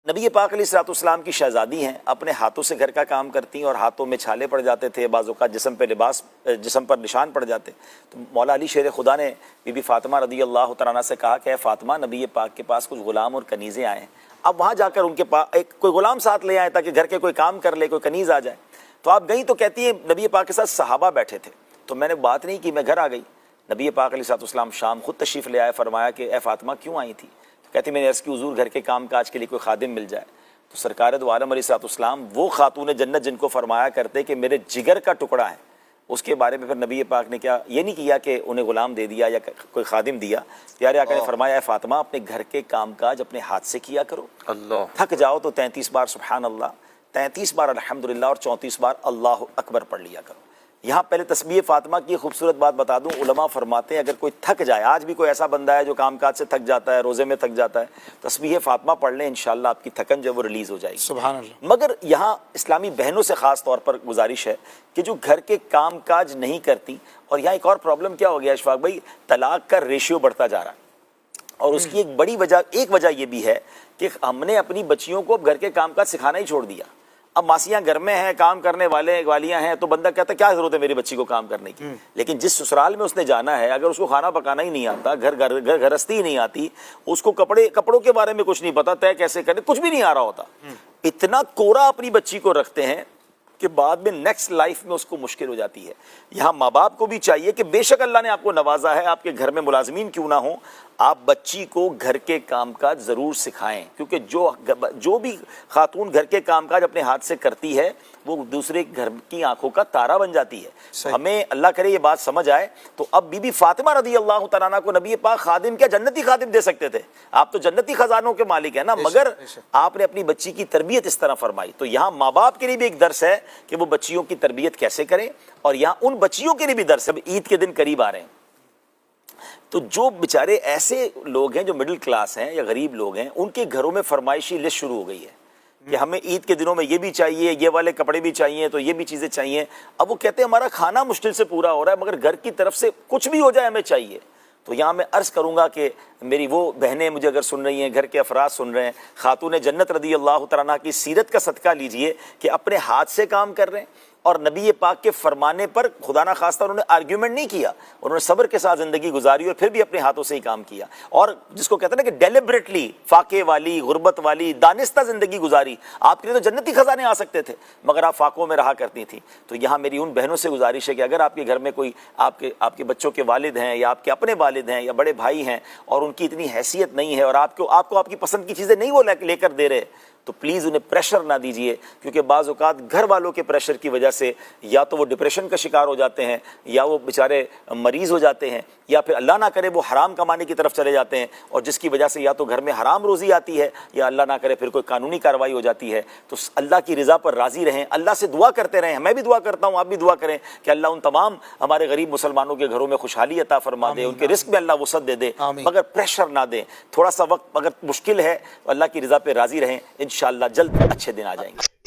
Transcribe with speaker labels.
Speaker 1: نبی پاک علیہ الصلوۃ والسلام کی شہزادی ہیں، اپنے ہاتھوں سے گھر کا کام کرتی ہیں اور ہاتھوں میں چھالے پڑ جاتے تھے، بعض اوقات جسم پر نشان پڑ جاتے. تو مولا علی شیر خدا نے بی بی فاطمہ رضی اللہ تعالیٰ عنہ سے کہا کہ اے فاطمہ، نبی پاک کے پاس کچھ غلام اور کنیزیں آئے ہیں، اب وہاں جا کر ان کے پاس کوئی غلام ساتھ لے آئے تاکہ گھر کے کوئی کام کر لے، کوئی کنیز آ جائے. تو آپ گئیں تو کہتی ہیں نبی پاک کے ساتھ صحابہ بیٹھے تھے، تو میں نے بات نہیں کی، میں گھر آ گئی. نبی پاک علیہ الصلوۃ والسلام شام خود تشریف لے آئے، فرمایا کہ اے فاطمہ کیوں آئی تھی؟ تو کہتی میں نے عرض کی حضور گھر کے کام کاج کے لیے کوئی خادم مل جائے. تو سرکار دو عالم علیہ الصلوۃ والسلام وہ خاتون جنت جن کو فرمایا کرتے کہ میرے جگر کا ٹکڑا ہے، اس کے بارے میں پھر نبی پاک نے کیا یہ نہیں کیا کہ انہیں غلام دے دیا یا کوئی خادم دیا. پیارے آقا نے فرمایا اے فاطمہ اپنے گھر کے کام کاج اپنے ہاتھ سے کیا کرو. اللہ تھک جاؤ تو 33 بار سبحان اللہ، 33 بار الحمدللہ اور 34 بار اللہ اکبر پڑھ لیا کرو. یہاں پہلے تسبیح فاطمہ کی خوبصورت بات بتا دوں، علماء فرماتے ہیں اگر کوئی تھک جائے، آج بھی کوئی ایسا بندہ ہے جو کام کاج سے تھک جاتا ہے، روزے میں تھک جاتا ہے، تسبیح فاطمہ پڑھ لیں، انشاءاللہ آپ کی تھکن جو وہ ریلیز ہو جائے گی.
Speaker 2: سبحان اللہ.
Speaker 1: مگر یہاں اسلامی بہنوں سے خاص طور پر گزارش ہے کہ جو گھر کے کام کاج نہیں کرتی. اور یہاں ایک اور پرابلم کیا ہو گیا اشفاق بھائی، طلاق کا ریشیو بڑھتا جا رہا ہے، اور اس کی ایک بڑی وجہ یہ بھی ہے کہ ہم نے اپنی بچیوں کو اب گھر کے کام کاج سکھانا ہی چھوڑ دیا. اب ماسیاں گھر میں ہیں، کام کرنے والیاں ہیں، تو بندہ کہتا ہے کیا ضرورت ہے میری بچی کو کام کرنے کی. لیکن جس سسرال میں اس نے جانا ہے، اگر اس کو کھانا پکانا ہی نہیں آتا، گھرستی ہی نہیں آتی، اس کو کپڑوں کے بارے میں کچھ نہیں پتا، طے کیسے کرے کچھ بھی نہیں آ رہا ہوتا، اتنا کوڑا اپنی بچی کو رکھتے ہیں کہ بعد میں نیکسٹ لائف میں اس کو مشکل ہو جاتی ہے. یہاں ماں باپ کو بھی چاہیے کہ بے شک اللہ نے آپ کو نوازا ہے، آپ کے گھر میں ملازمین کیوں نہ ہوں، آپ بچی کو گھر کے کام کاج ضرور سکھائیں، کیونکہ جو بھی خاتون گھر کے کام کاج اپنے ہاتھ سے کرتی ہے وہ دوسرے گھر کی آنکھوں کا تارا بن جاتی ہے. ہمیں اللہ کرے یہ بات سمجھ آئے. تو اب بی بی فاطمہ رضی اللہ تعالیٰ عنہ کو نبی پاک خادم کیا جنتی خادم دے سکتے تھے، آپ تو جنتی خزانوں کے مالک ہیں نا، مگر آپ نے اپنی بچی کی تربیت اس طرح فرمائی. تو یہاں ماں باپ کے لیے بھی ایک درس ہے کہ وہ بچیوں کی تربیت کیسے کریں، اور یہاں ان بچیوں کے لیے بھی درس ہے. عید کے دن قریب آ رہے ہیں، تو جو بیچارے ایسے لوگ ہیں جو مڈل کلاس ہیں یا غریب لوگ ہیں، ان کے گھروں میں فرمائشی لسٹ شروع ہو گئی ہے کہ ہمیں عید کے دنوں میں یہ بھی چاہیے، یہ والے کپڑے بھی چاہیے، تو یہ بھی چیزیں چاہیے. اب وہ کہتے ہیں ہمارا کھانا مشکل سے پورا ہو رہا ہے، مگر گھر کی طرف سے کچھ بھی ہو جائے ہمیں چاہیے. تو یہاں میں عرض کروں گا کہ میری وہ بہنیں مجھے اگر سن رہی ہیں، گھر کے افراد سن رہے ہیں، خاتون جنت رضی اللہ تعالیٰ عنہ کی سیرت کا صدقہ لیجئے کہ اپنے ہاتھ سے کام کر رہے ہیں، اور نبی پاک کے فرمانے پر خدا نہ خواستہ انہوں نے آرگیومنٹ نہیں کیا، انہوں نے صبر کے ساتھ زندگی گزاری اور پھر بھی اپنے ہاتھوں سے ہی کام کیا. اور جس کو کہتے ہیں نا کہ ڈیلیبریٹلی فاقے والی، غربت والی، دانستہ زندگی گزاری. آپ کے لیے تو جنتی خزانے آ سکتے تھے، مگر آپ فاقوں میں رہا کرتی تھیں. تو یہاں میری ان بہنوں سے گزارش ہے کہ اگر آپ کے گھر میں کوئی آپ کے بچوں کے والد ہیں یا آپ کے اپنے والد ہیں یا بڑے بھائی ہیں اور ان کی اتنی حیثیت نہیں ہے اور آپ کو آپ کی پسند کی چیزیں نہیں وہ لے کر دے رہے، تو پلیز انہیں پریشر نہ دیجیے، کیونکہ بعض اوقات گھر والوں کے پریشر کی وجہ سے یا تو وہ ڈپریشن کا شکار ہو جاتے ہیں، یا وہ بیچارے مریض ہو جاتے ہیں، یا پھر اللہ نہ کرے وہ حرام کمانے کی طرف چلے جاتے ہیں، اور جس کی وجہ سے یا تو گھر میں حرام روزی آتی ہے یا اللہ نہ کرے پھر کوئی قانونی کارروائی ہو جاتی ہے. تو اللہ کی رضا پر راضی رہیں، اللہ سے دعا کرتے رہیں. میں بھی دعا کرتا ہوں، آپ بھی دعا کریں کہ اللہ ان تمام ہمارے غریب مسلمانوں کے گھروں میں خوشحالی عطا فرما دے، ان کے رزق میں اللہ وسعت دے دے، مگر پریشر نہ دیں. تھوڑا سا وقت اگر مشکل ہے تو اللہ کی رضا پہ راضی رہیں، انشاءاللہ جلد اچھے دن آ جائیں گے.